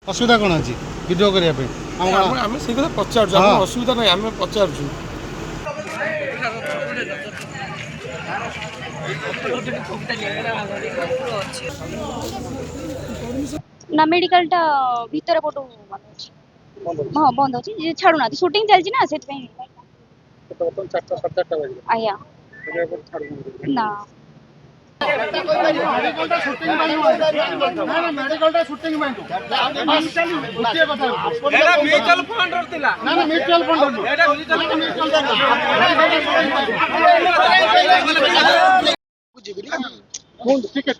असुविधा कौन अच्छी वीडियो करने आम से पचार असुविधा ना आम पचार ना मेडिकल टा भीतर पटू बंद अछि हां बंद अछि छाडू ना शूटिंग चलछि ना सेट पे आया ना medical shooting mutual fund mutual ठीक है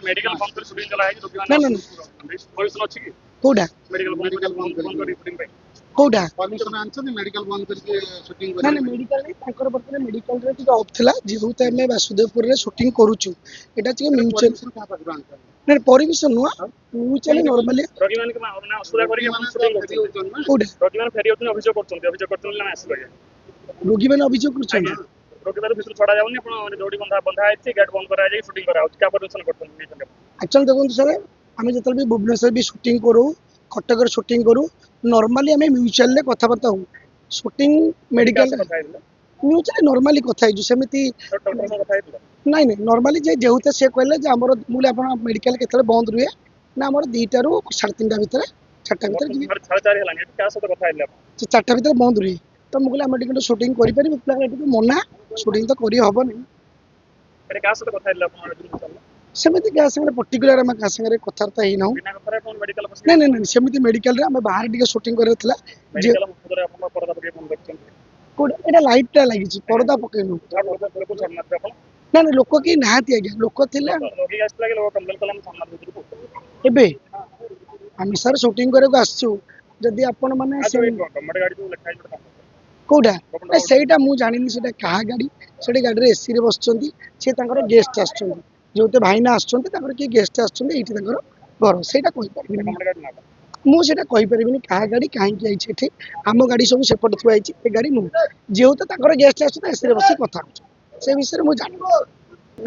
मेडिकल बंद कर शूटिंग चला है ना ना परमिशन अछि कि कोडा मेडिकल बंद कर शूटिंग पे कोडा परमिशन आनछन मेडिकल बंद करके शूटिंग कर ना मेडिकल रे ताकर बर्तन मेडिकल रे जो ऑफ थिला जेहुत हमें वासुदेवपुर रे शूटिंग करूछु एटा छै म्यूचुअल का पाखु आनछन ना परमिशन नुआ म्यूचुअल नॉर्मली रोगी मान के ना असुविधा करी अपन शूटिंग करछन कोडा रोगी मान फेरी होतन अभियोग करछन ना आसी लगे रोगी मान अभियोग करछन रोगी मान भितर छडा जाउनी अपन जोडी बंधा बंधा आइछि गेट बंद करा जाई शूटिंग करा का परमिशन करछन एक्चुअली देखो सर आम जो भी भुवनेश्वर भी शूटिंग करूँ कटक शूटिंग करूँ नॉर्मली आम म्यूचुअल कथबार्ता हूँ शूटिंग मेडिकल म्यूचुअल नॉर्मली कथा सेमती ना नॉर्मली जेहूते से कहले मुझे आप मेडिकल के बंद रुए ना आम 2टा ରୁ 3:30 भितर 4टा भितर 4टा भितर बंद रुए तो मुझे आम टिके शूटिंग करें मना शूटिंग तो करी हम सेमती क्या संगे पर्टिकुलर आम क्या संगे कथबार्ता ही ना नहीं नहीं नहीं सेमती मेडिकल रे आम बाहर टिके शूटिंग करला एटा लाइट लगी पर्दा पकईनु ना ना लोक कि नहाती आज्ञा लोक थे आम सर शूटिंग करके आसचु जदि आपण माने कोडा सेटा मु जानिनी सेटा कहा गाड़ी सेठी गाड़ी रे एसी रे बसचंती से तांकर गेस्ट आछचंती जोते भाईना आछचंती तांकर की गेस्ट आछचंती एठी तांकर घर सेटा कहि परबिनी मु सेटा कहि परबिनी कहा गाड़ी काहे की आइछि एठी आम गाड़ी सब सेपट थुआ आइछि ए गाड़ी नु जेहुते तांकर गेस्ट आछत एसी रे बसी कथा से विषय मु जानि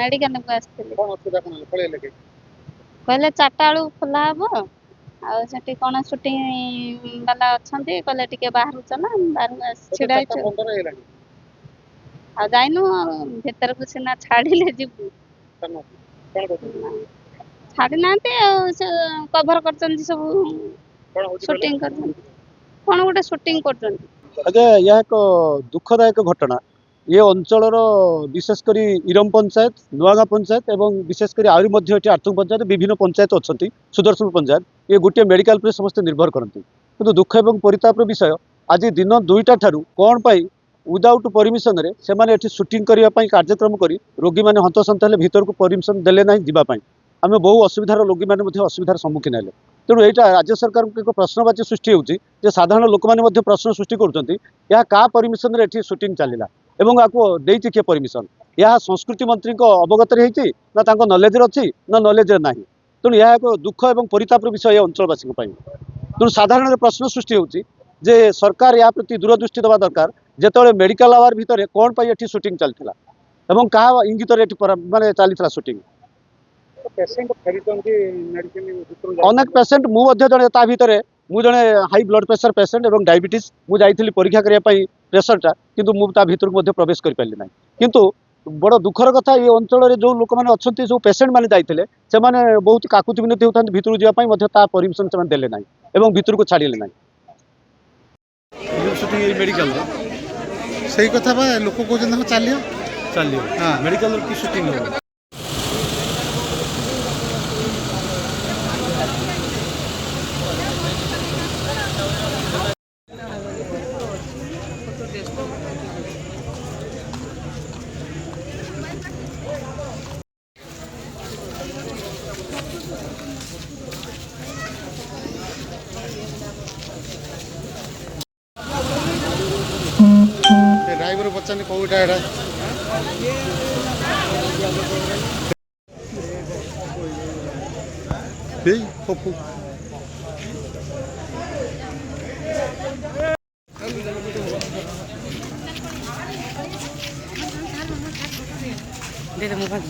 मेडिकल को आस्थिले कोन असुविधा कोन पळे लगे कहले 4टा बेलू खोला हबो आ सेठी कोन शूटिंग वाला अछंती कहले टिके बाहर चला बाहर छिड़ाई आ जाइनु भीतर को सिना छाड़िले जीवु छाड़ी नाते कवर करचन सब शूटिंग करचन कोन गोटे शूटिंग करचन आगे यह एक दुखदायक घटना ये अंचल विशेषकर इरम पंचायत नुआगा पंचायत एवं विशेषकर आहरी आर्थुंग पंचायत विभिन्न पंचायत अच्छा सुदर्शन पंचायत ये गोटे मेडिकल पर समस्त निर्भर करती किंतु दुख एवं परितापर विषय आज दिन 2टा ठारू कौन पाई विदाउट परमिशन रे से माने एठी शूटिंग करने कार्यक्रम करी रोगी मैंने हंतसंत हेले भीतर को परमिशन देले ना जावाई आम बहु असुविधार रोगी मैंने असुविधार सम्मुखीन हेले तेणु यहाँ राज्य सरकार एक प्रश्नवाची सृष्टि होती साधारण लोक मैंने प्रश्न सृष्टि कर क्या परमिशन रे शूटिंग चलला एवं आपको देती किए परमिशन यह संस्कृति मंत्री अवगत ना नलेज अच्छी ना नलेज ना तेणु यह एक दुख और परितापर विषय अंचलवासी तेणु साधारण प्रश्न सृष्टि होती जे सरकार या प्रति दूरदृष्टि देवा दरकार जिते मेडिकल आवर भितर कौन पाई एठी शूटिंग चलता एवं क्या इंगित माने चलता शूटिंग अनेक पेसेंट मुझे जड़े भितर मुझे हाई ब्लड प्रेशर पेसेंट और डायबिटीज मुझे परीक्षा करने प्रेसरटा किंतु मुझे भितर प्रवेश कर पारि ना किंतु बड़ दुखर कथा ये अंचल जो लोक मैंने अच्छा जो पेसेंट मैंने जाते से बहुत काकुति विनती होता भितर जावाई परमिशन से देले ना और भितर को छाड़े ना मेडिकल सही कथा बा लोक कहते चलियो चलियो हां मेडिकल की शूटिंग हो ड्राइवर पचानी कौटा एटा पप्पू दे दे मोबाइल